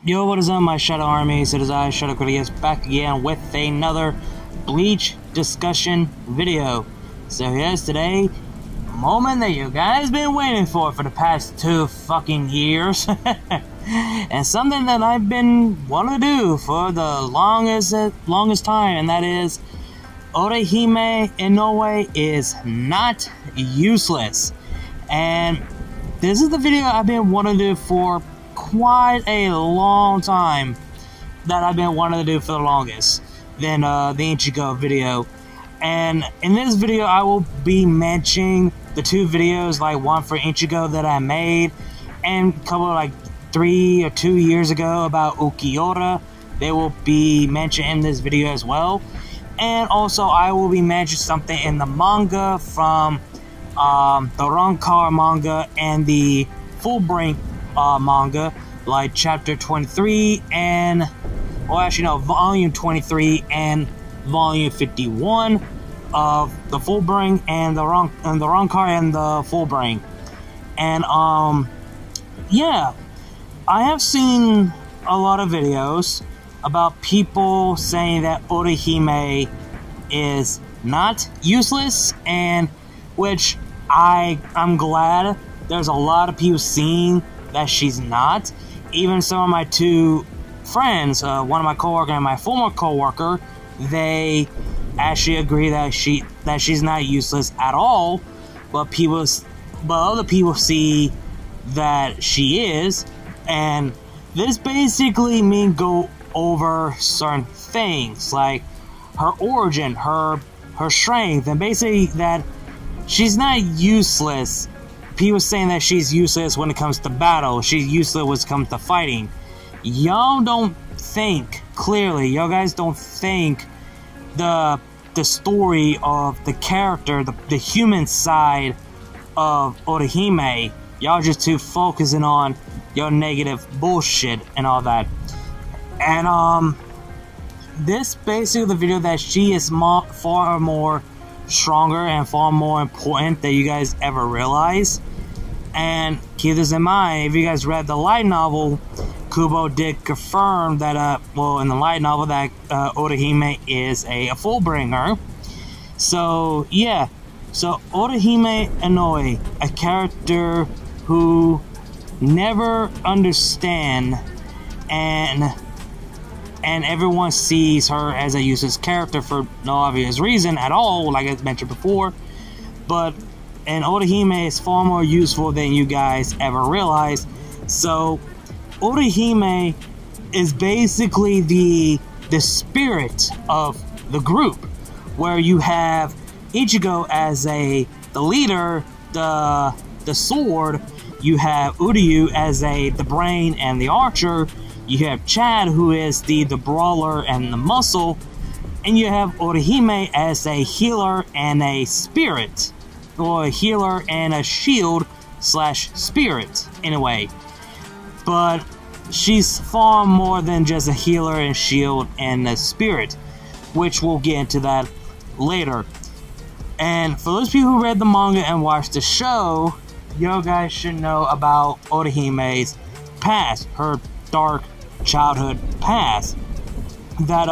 Yo, what is up, my Shadow Armies? It is I, Shadow Critias, back again with another Bleach discussion video. So here's today, moment that you guys been waiting for the past 2 fucking years. And something that I've been wanting to do for the longest time, and that is Orihime Inoue is not useless. And this is the video I've been wanting to do for quite a long time, that I've been wanting to do for the longest, than the Ichigo video. And in this video I will be mentioning the 2 videos, like one for Ichigo that I made, and a couple like 3 or 2 years ago about Ukiura. They will be mentioned in this video as well. And also I will be mentioning something in the manga from the Rancor manga and the Fullbring manga, like chapter 23 and, well, actually no, volume 23 and volume 51 of the Fullbring and the Rancor and the Fullbring. And yeah, I have seen a lot of videos about people saying that Orihime is not useless, and which I'm glad there's a lot of people seeing that she's not. Even some of my 2 friends, one of my coworker and my former coworker, they actually agree that she's not useless at all. But other people see that she is, and this basically means go over certain things like her origin, her strength, and basically that she's not useless. People saying that she's useless when it comes to battle, she's useless when it comes to fighting. Y'all don't think clearly. Y'all guys don't think the story of the character, the human side of Orihime. Y'all just too focusing on your negative bullshit and all that. And this basically the video that she is far more stronger and far more important than you guys ever realize. And keep this in mind, if you guys read the light novel, Kubo did confirm that in the light novel that Orihime is a Fullbringer. So yeah, so Orihime Inoue, a character who never understand, and everyone sees her as a useless character for no obvious reason at all, like I mentioned before. And Orihime is far more useful than you guys ever realized. So Orihime is basically the spirit of the group, where you have Ichigo as the leader, the sword. You have Uryu as the brain and the archer. You have Chad, who is the brawler and the muscle. And you have Orihime as a healer and a spirit. Or a healer and a shield / spirit, in a way. But she's far more than just a healer and shield and a spirit, which we'll get into that later. And for those people who read the manga and watched the show, you guys should know about Orihime's past, her dark childhood past. That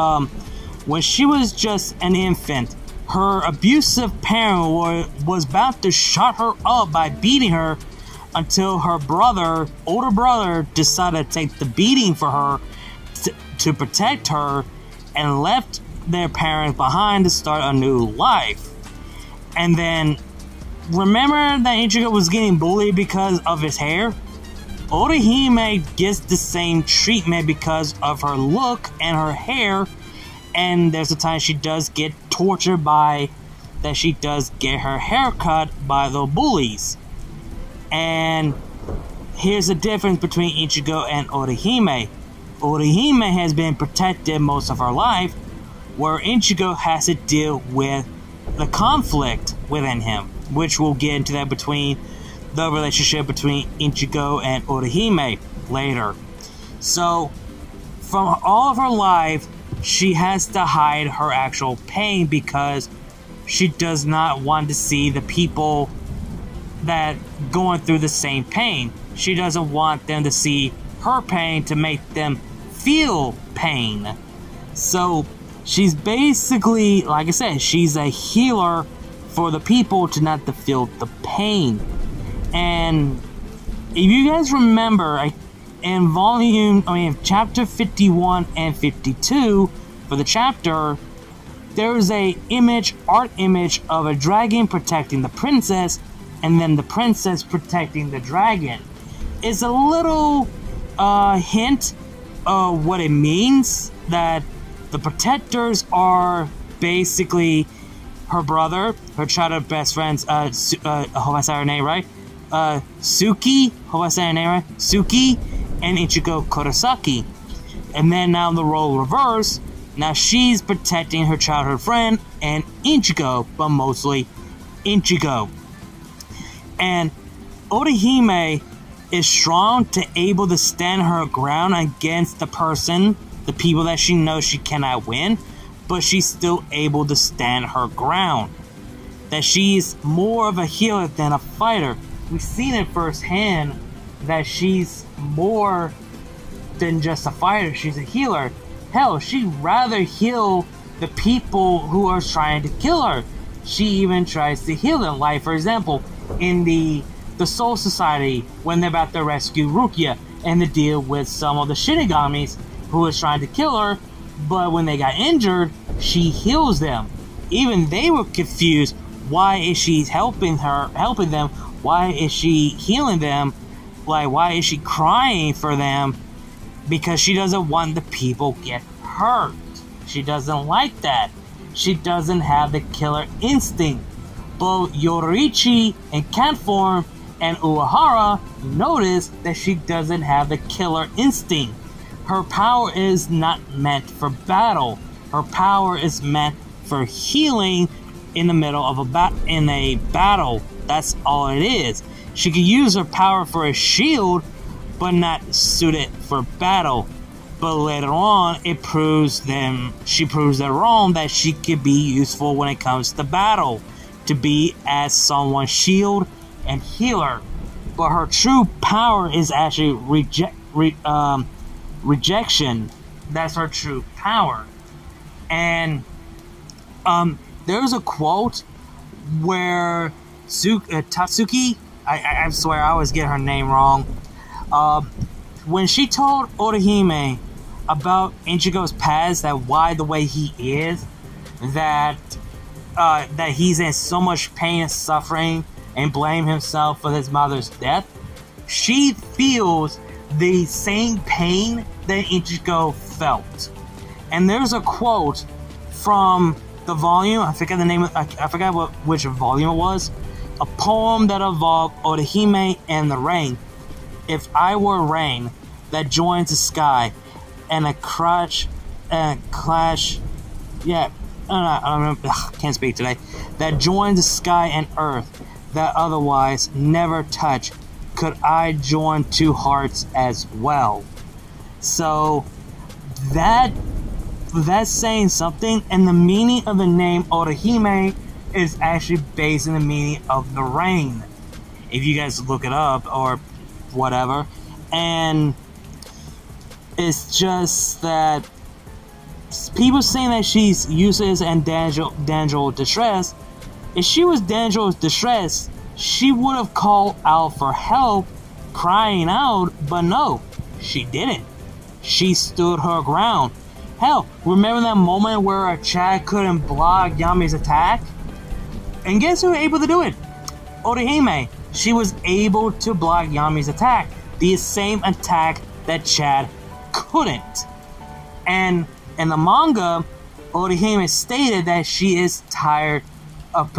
when she was just an infant, her abusive parent was about to shut her up by beating her, until her older brother decided to take the beating for her to protect her, and left their parents behind to start a new life. And then, remember that Ichigo was getting bullied because of his hair? Orihime gets the same treatment because of her look and her hair. And there's a time she does get tortured she does get her hair cut by the bullies. And here's the difference between Ichigo and Orihime. Orihime has been protected most of her life, where Ichigo has to deal with the conflict within him, which we'll get into that between the relationship between Ichigo and Orihime later. So, from all of her life, she has to hide her actual pain because she does not want to see the people that going through the same pain. She doesn't want them to see her pain to make them feel pain. So she's basically, like I said, she's a healer for the people to not to feel the pain. And if you guys remember, in chapter 51 and 52 for the chapter, there is a art image of a dragon protecting the princess, and then the princess protecting the dragon. It's a little hint of what it means, that the protectors are basically her brother, her childhood best friends, I hope I said her name right, Suki, hope I said her name right, Suki, and Ichigo Kurosaki. And then now the role reverse, now she's protecting her childhood friend and Ichigo, but mostly Ichigo. And Orihime is strong to able to stand her ground against the people that she knows she cannot win, but she's still able to stand her ground. That she's more of a healer than a fighter. We've seen it firsthand that she's more than just a fighter, she's a healer. Hell, she'd rather heal the people who are trying to kill her. She even tries to heal them. Like, for example, in the Soul Society, when they're about to rescue Rukia and to deal with some of the Shinigamis who was trying to kill her, but when they got injured, she heals them. Even they were confused. Why is she helping them? Why is she healing them? Like, why is she crying for them? Because she doesn't want the people get hurt. She doesn't like that. She doesn't have the killer instinct. Both Yoriichi in cat form and Uehara notice that she doesn't have the killer instinct. Her power is not meant for battle. Her power is meant for healing in the middle of a battle. That's all it is. She can use her power for a shield, but not suited for battle. But later on, she proves them wrong, that she could be useful when it comes to battle, to be as someone's shield and healer. But her true power is actually rejection. That's her true power. And there's a quote where Tatsuki, I swear I always get her name wrong, when she told Orihime about Ichigo's past, that why the way he is, that he's in so much pain and suffering, and blame himself for his mother's death, she feels the same pain that Ichigo felt. And there's a quote from the volume, I forget the name, I forgot which volume it was, a poem that involved Orihime and the rain. If I were rain that joins the sky and a clash, I can't speak today, that joins the sky and earth that otherwise never touch, could I join two hearts as well? So that's saying something, and the meaning of the name Orihime is actually based in the meaning of the rain. If you guys look it up or whatever, and it's just that people saying that she's useless and dangerous distress. If she was dangerous distress, she would have called out for help, crying out, but no, she didn't. She stood her ground. Hell, remember that moment where Chad couldn't block Yami's attack? And guess who was able to do it? Orihime. She was able to block Yami's attack. The same attack that Chad couldn't. And in the manga, Orihime stated that she is tired of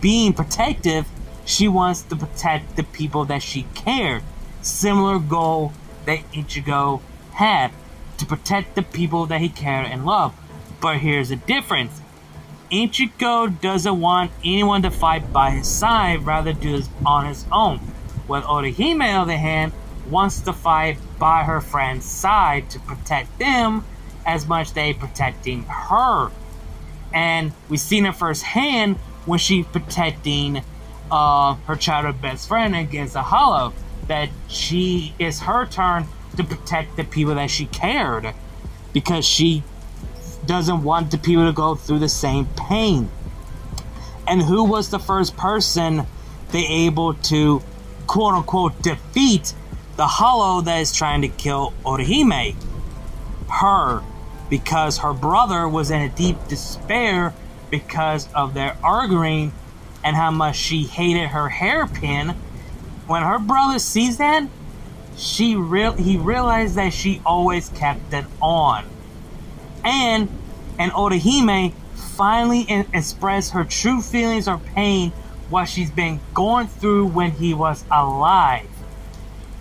being protective. She wants to protect the people that she cared. Similar goal that Ichigo had, to protect the people that he cared and loved. But here's the difference. Ichigo doesn't want anyone to fight by his side, rather do this on his own. While Orihime, on the other hand, wants to fight by her friend's side to protect them as much as they protecting her. And we've seen it firsthand when she's protecting her childhood best friend against a hollow. that it's her turn to protect the people that she cared, because she doesn't want the people to go through the same pain. And who was the first person they able to quote-unquote defeat the Hollow that is trying to kill Orihime? Her. Because her brother was in a deep despair because of their arguing and how much she hated her hairpin. When her brother sees that, he realized that she always kept it on. And Orihime finally expressed her true feelings or pain, what she's been going through when he was alive.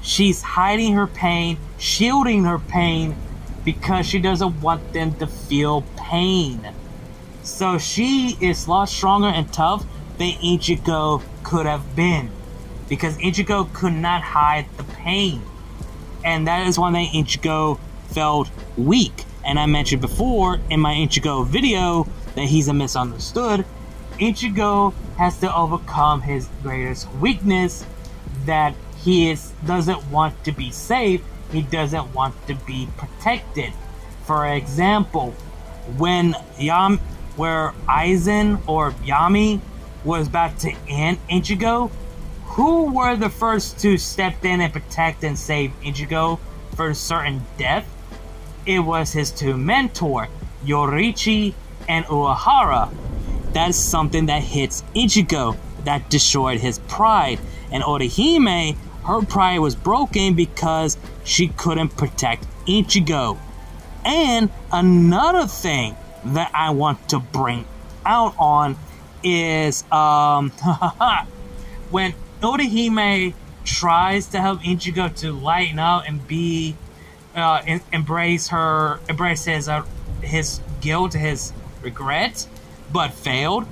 She's hiding her pain, shielding her pain, because she doesn't want them to feel pain. So she is a lot stronger and tough than Ichigo could have been, because Ichigo could not hide the pain. And that is one thing Ichigo felt weak. And I mentioned before in my Ichigo video that he's a misunderstood. Ichigo has to overcome his greatest weakness, that he doesn't want to be safe. He doesn't want to be protected. For example, when Aizen or Yami was about to end Ichigo, who were the first to step in and protect and save Ichigo for a certain death? It was his two mentors, Yoriichi and Uehara. That's something that hits Ichigo, that destroyed his pride. And Orihime, her pride was broken because she couldn't protect Ichigo. And another thing that I want to bring out on is when Orihime tries to help Ichigo to lighten up and be embrace his guilt, his regret, but failed.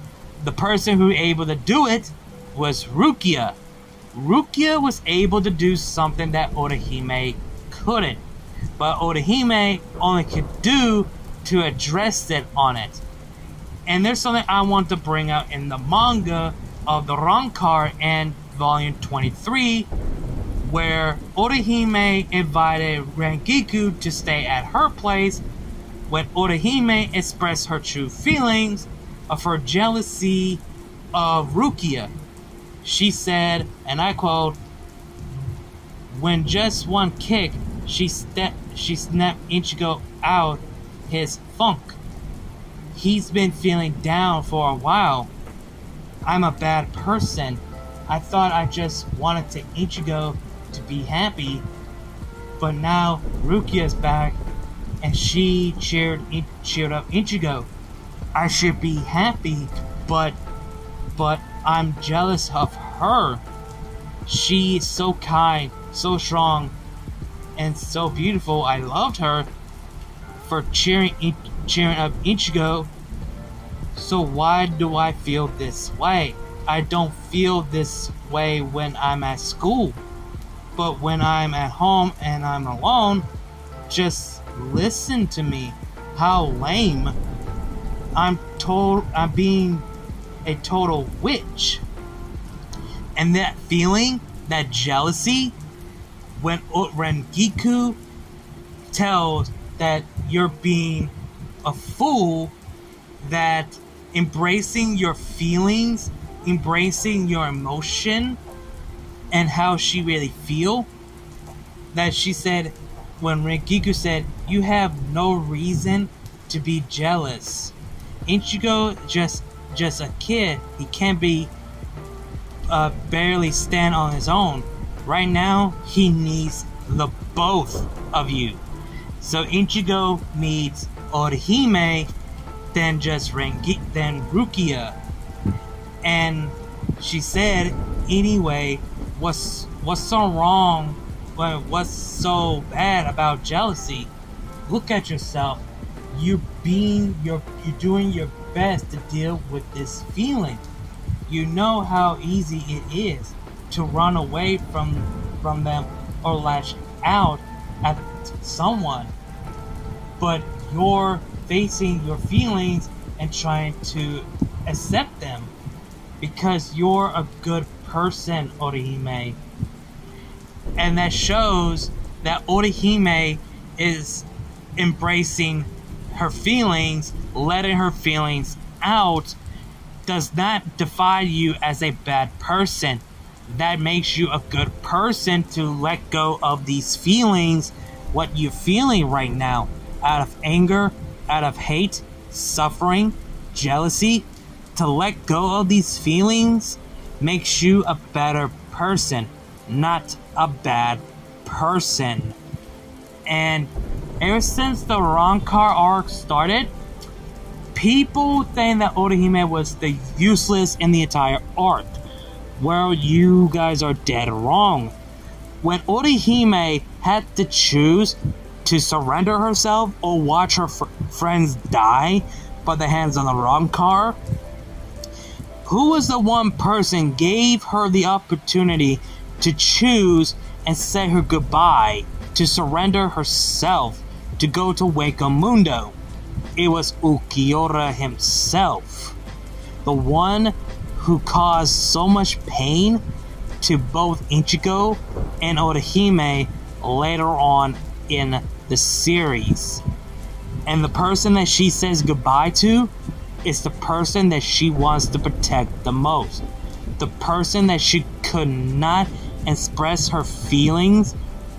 The person who was able to do it was Rukia. Rukia was able to do something that Orihime couldn't, but Orihime only could do to address it on it. And there's something I want to bring out in the manga of the Rancor and volume 23, where Orihime invited Rengiku to stay at her place. When Orihime expressed her true feelings of her jealousy of Rukia, she said, and I quote, "When just one kick, she snapped Ichigo out his funk. He's been feeling down for a while. I'm a bad person. I thought I just wanted to Ichigo to be happy, but now Rukia's back and she cheered up Ichigo. I should be happy, but I'm jealous of her. She is so kind, so strong, and so beautiful. I loved her for cheering up Ichigo. So why do I feel this way? I don't feel this way when I'm at school, but when I'm at home and I'm alone, just listen to me. How lame. I'm being a total witch." And that feeling, that jealousy, when Rengiku tells that you're being a fool, that embracing your feelings, embracing your emotion, and how she really feel, that she said, when Rengiku said, "You have no reason to be jealous. Ichigo just a kid. He can't be barely stand on his own. Right now, he needs the both of you. So Ichigo needs Orihime, then Rukia." And she said, "Anyway, what's so wrong? What's so bad about jealousy? Look at yourself. You're doing your best to deal with this feeling. You know how easy it is to run away from them or lash out at someone, but you're facing your feelings and trying to accept them because you're a good person, Orihime." And that shows that Orihime is embracing her feelings, letting her feelings out, does not define you as a bad person. That makes you a good person to let go of these feelings, what you're feeling right now, out of anger, out of hate, suffering, jealousy. To let go of these feelings makes you a better person, not a bad person. And ever since the Rancor arc started, people think that Orihime was the useless in the entire arc. Well, you guys are dead wrong. When Orihime had to choose to surrender herself or watch her friends die by the hands of the Rancor, who was the one person gave her the opportunity to choose and say her goodbye, to surrender herself, to go to Wakamundo? It was Ulquiorra himself, the one who caused so much pain to both Ichigo and Orihime later on in the series. And the person that she says goodbye to is the person that she wants to protect the most. The person that she could not express her feelings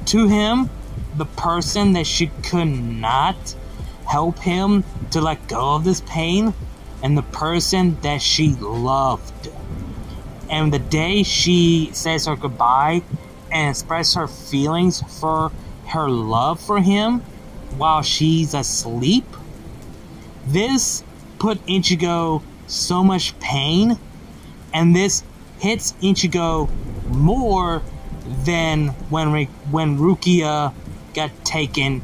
to him. The person that she could not help him to let go of this pain. And the person that she loved. And the day she says her goodbye and expresses her feelings for her love for him while she's asleep, this put Ichigo so much pain, and this hits Ichigo more than when Rukia got taken,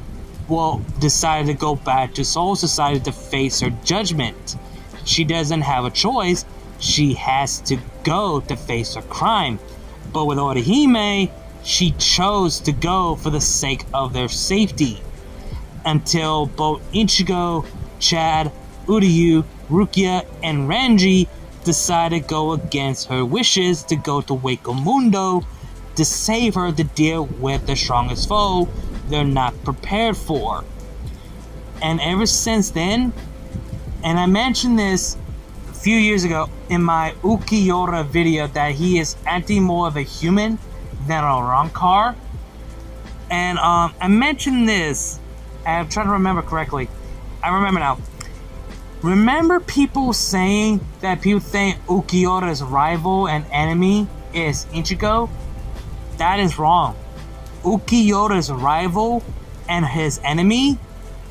decided to go back to Soul Society to face her judgment. She doesn't have a choice. She has to go to face her crime. But with Orihime, she chose to go for the sake of their safety. Until both Ichigo, Chad, Uryu, Rukia, and Ranji decided to go against her wishes to go to Wakamundo to save her to deal with the strongest foe they're not prepared for. And ever since then, and I mentioned this a few years ago in my Ulquiorra video, that he is acting more of a human than a Rancor. And I mentioned this, I'm trying to remember correctly. I remember now. Remember people saying that people think Ulquiorra's rival and enemy is Ichigo? That is wrong. Ulquiorra's rival and his enemy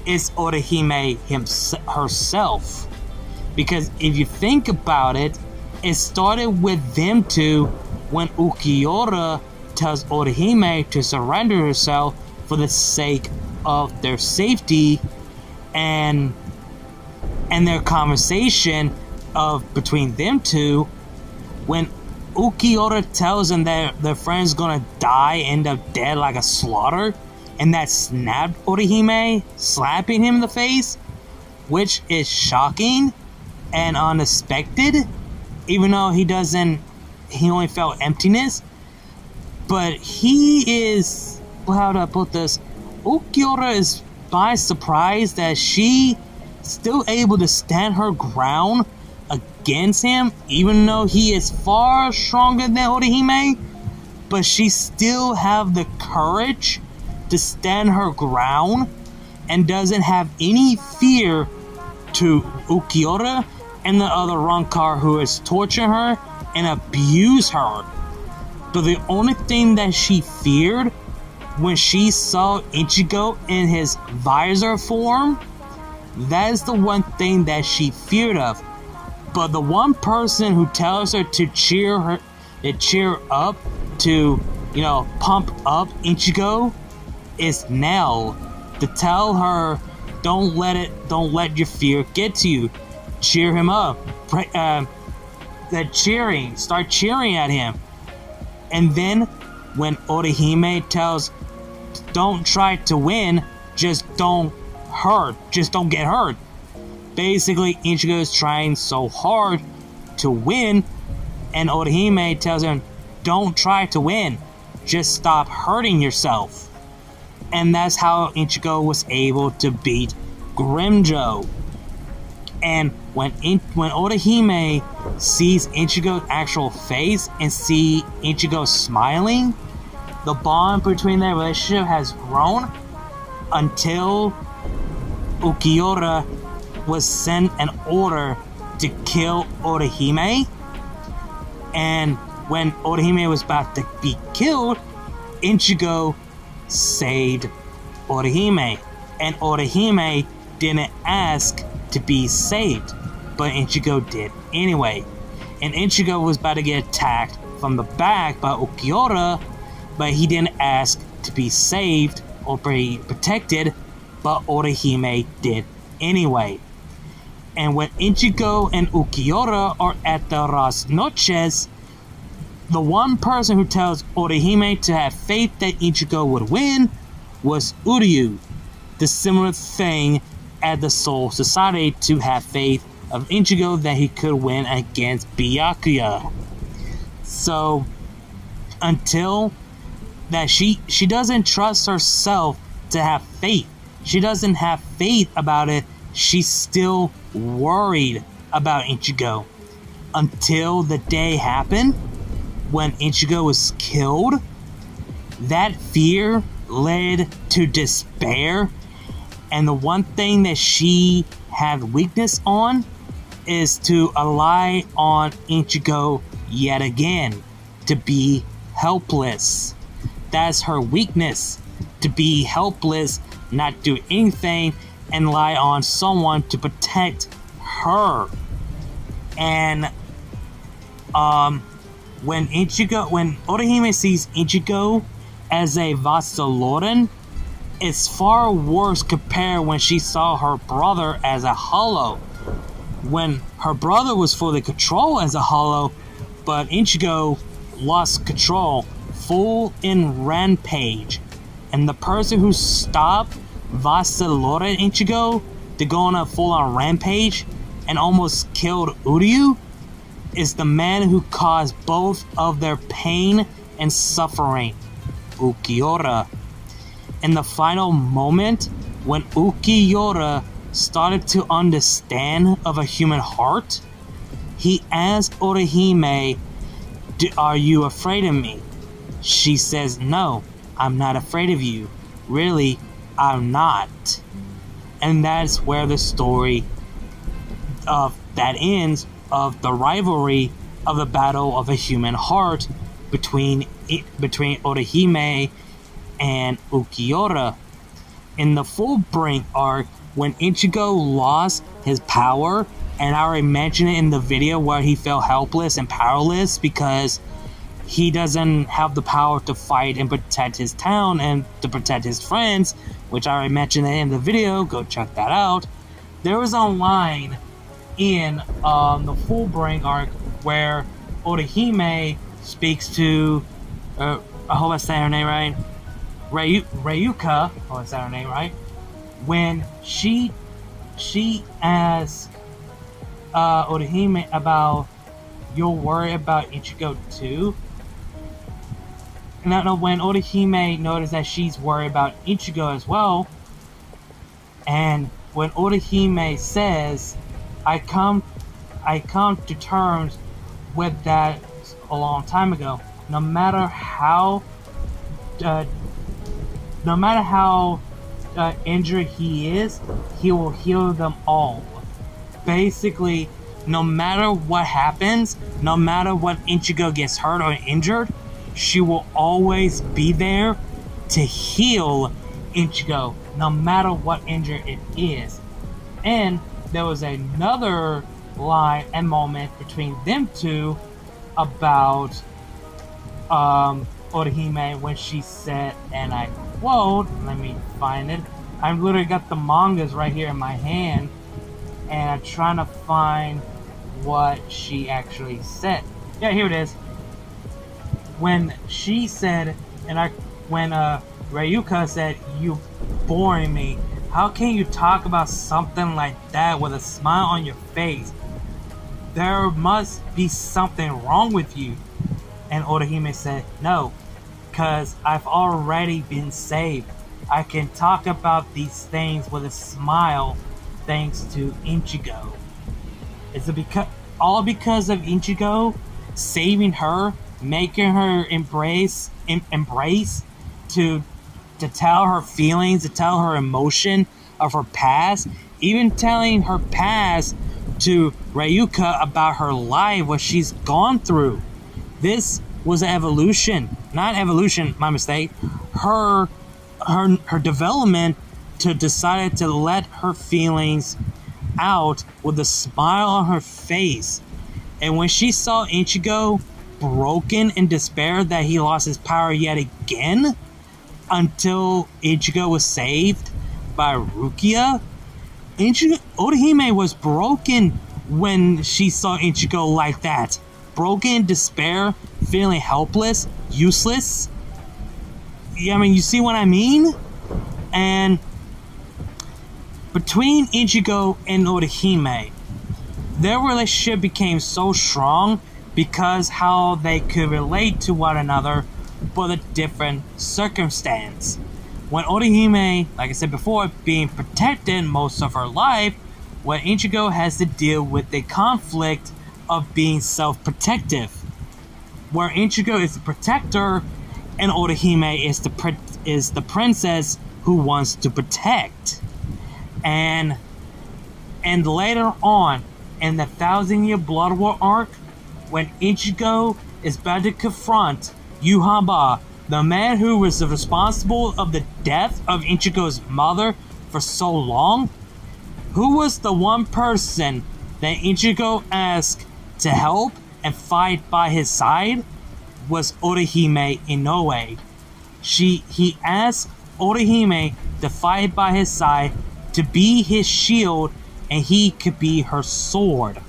is Orihime herself. Because if you think about it, it started with them two when Ulquiorra tells Orihime to surrender herself for the sake of their safety, and their conversation between them two, when Ulquiorra tells them that their friend's gonna die, end up dead like a slaughter, and that snapped Orihime, slapping him in the face, which is shocking and unexpected, even though he only felt emptiness. But he is, how do I put this, Ulquiorra is by surprise that she still able to stand her ground against him, even though he is far stronger than Orihime, but she still have the courage to stand her ground and doesn't have any fear to Ulquiorra and the other Rancor who is torturing her and abuse her. But the only thing that she feared when she saw Ichigo in his visor form, that is the one thing that she feared of. But the one person who tells her to cheer up, to, pump up Ichigo, is Nell. To tell her, don't let your fear get to you. Cheer him up. Start cheering at him. And then when Orihime tells, don't try to win, just don't get hurt. Basically, Ichigo is trying so hard to win, and Orihime tells him, don't try to win, just stop hurting yourself. And that's how Ichigo was able to beat Grimmjow. And when Orihime sees Ichigo's actual face and see Ichigo smiling, the bond between their relationship has grown until Ulquiorra was sent an order to kill Orihime. And when Orihime was about to be killed, Ichigo saved Orihime. And Orihime didn't ask to be saved, but Ichigo did anyway. And Ichigo was about to get attacked from the back by Ulquiorra, but he didn't ask to be saved or be protected, but Orihime did anyway. And when Ichigo and Ulquiorra are at the Las Noches, the one person who tells Orihime to have faith that Ichigo would win was Uryu. The similar thing at the Soul Society to have faith of Ichigo that he could win against Byakuya. So until that she doesn't trust herself to have faith. She doesn't have faith about it. She's still worried about Ichigo. Until the day happened when Ichigo was killed, that fear led to despair. And the one thing that she had weakness on is to rely on Ichigo yet again, to be helpless. That's her weakness, to be helpless, not do anything, and rely on someone to protect her. And when Orihime sees Ichigo as a Vassaloran, it's far worse compared when she saw her brother as a hollow. When her brother was fully controlled as a hollow, but Ichigo lost control, full in rampage. And the person who stopped Vassaloran Ichigo to go on a full-on rampage and almost killed Uryu is the man who caused both of their pain and suffering, Ulquiorra. In the final moment, when Ulquiorra started to understand of a human heart, he asked Orihime, "Are you afraid of me?" She says, "No, I'm not afraid of you. Really, I'm not." And that's where the story of that ends, of the rivalry of the battle of a human heart between Orihime and Ulquiorra. In the Fullbring arc, when Ichigo lost his power, and I already mentioned it in the video where he felt helpless and powerless because he doesn't have the power to fight and protect his town and to protect his friends, which I already mentioned it in the video, go check that out. There was a line in the Fullbring arc where Orihime speaks to, I hope I say her name right, Ryuka, I hope I say her name right, when she asks Orihime about, "You're worried about Ichigo too?" And I know when Orihime noticed that she's worried about Ichigo as well, and when Orihime says, I come to terms with that a long time ago. No matter how injured he is, he will heal them all. Basically, no matter what happens, no matter what Ichigo gets hurt or injured, she will always be there to heal Ichigo, no matter what injury it is. And there was another line and moment between them two about Orihime when she said, and I quote, let me find it. I've literally got the mangas right here in my hand, and I'm trying to find what she actually said. Yeah, here it is. When she said, when Ryuka said, "You boring me. How can you talk about something like that with a smile on your face? There must be something wrong with you." And Orihime said, "No, because I've already been saved. I can talk about these things with a smile thanks to Ichigo. Is it all because of Ichigo saving her, making her embrace to tell her feelings, to tell her emotion of her past, even telling her past to Ryuka about her life, what she's gone through. This was an evolution, not evolution, my mistake. Her development to decide to let her feelings out with a smile on her face. And when she saw Ichigo broken in despair that he lost his power yet again, until Ichigo was saved by Rukia, Orihime was broken when she saw Ichigo like that. Broken in despair, feeling helpless, useless. I mean, you see what I mean? And between Ichigo and Orihime, their relationship became so strong because how they could relate to one another but a different circumstance. When Orihime, like I said before, being protected most of her life, when Ichigo has to deal with the conflict of being self-protective, where Ichigo is the protector and Orihime is the princess who wants to protect. And later on in the 1,000-Year Blood War arc, when Ichigo is about to confront Yhwach, the man who was responsible of the death of Ichigo's mother for so long, who was the one person that Ichigo asked to help and fight by his side, was Orihime Inoue. He asked Orihime to fight by his side, to be his shield, and he could be her sword.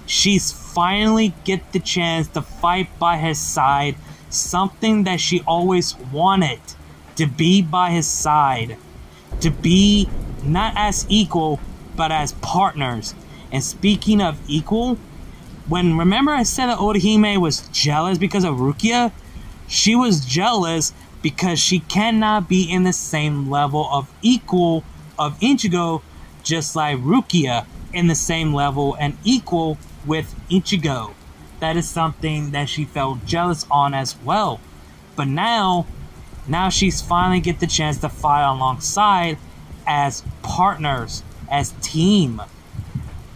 She's finally get the chance to fight by his side, something that she always wanted, to be by his side, to be not as equal but as partners. And speaking of equal, remember I said that Orihime was jealous because of Rukia? She was jealous because she cannot be in the same level of equal of Ichigo, just like Rukia in the same level and equal with Ichigo. That is something that she felt jealous on as well. But now she's finally get the chance to fight alongside as partners, as team.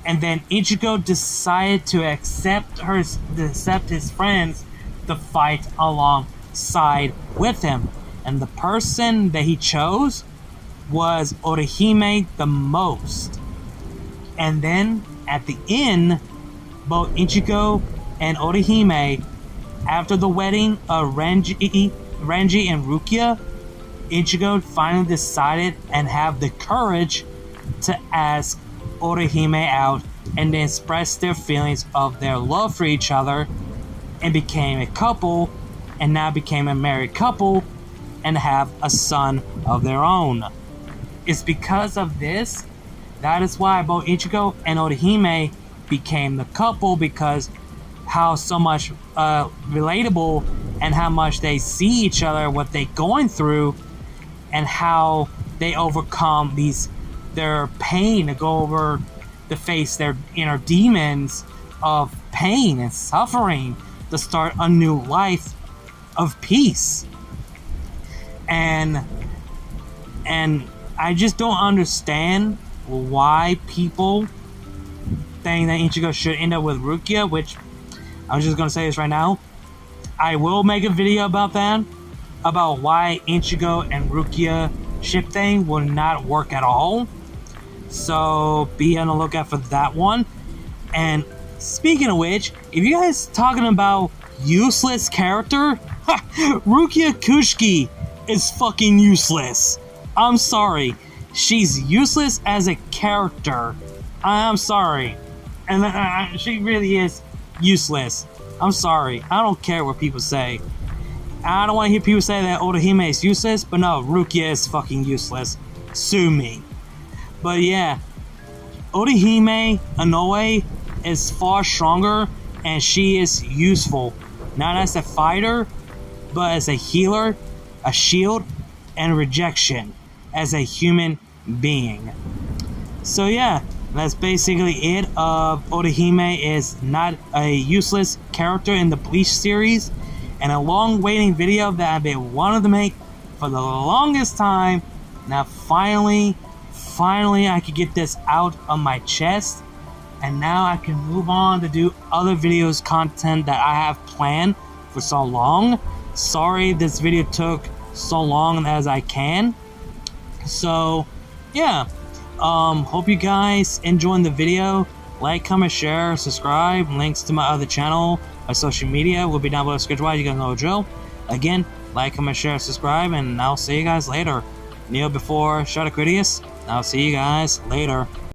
And then Ichigo decided to accept his friends to fight alongside with him. And the person that he chose was Orihime the most. And then at the end, both Ichigo and Orihime, after the wedding of Renji and Rukia, Ichigo finally decided and have the courage to ask Orihime out and then express their feelings of their love for each other, and became a couple, and now became a married couple and have a son of their own. It's because of this, that is why both Ichigo and Orihime became the couple, because how so much relatable and how much they see each other, what they're going through, and how they overcome their pain to go over to face their inner demons of pain and suffering to start a new life of peace. And I just don't understand why people think that Ichigo should end up with Rukia, which I'm just gonna say this right now. I will make a video about that, about why Ichigo and Rukia ship thing will not work at all. So be on the lookout for that one. And speaking of which, if you guys talking about useless character, Rukia Kushiki is fucking useless. I'm sorry. She's useless as a character. I'm sorry. And she really is useless. I'm sorry. I don't care what people say. I don't want to hear people say that Orihime is useless, but no, Rukia is fucking useless. Sue me. But yeah, Orihime Inoue is far stronger, and she is useful. Not as a fighter, but as a healer, a shield, and rejection as a human being. So yeah, that's basically it. Orihime is not a useless character in the Bleach series, and a long waiting video that I've been wanting to make for the longest time. Now finally I could get this out of my chest, and now I can move on to do other videos content that I have planned for so long. Sorry this video took so long as I can. So yeah, hope you guys enjoyed the video. Like, comment, share, subscribe. Links to my other channel, my social media will be down below description. You guys know the drill. Again, like, comment, share, subscribe, and I'll see you guys later. Kneel before Critias. I'll see you guys later.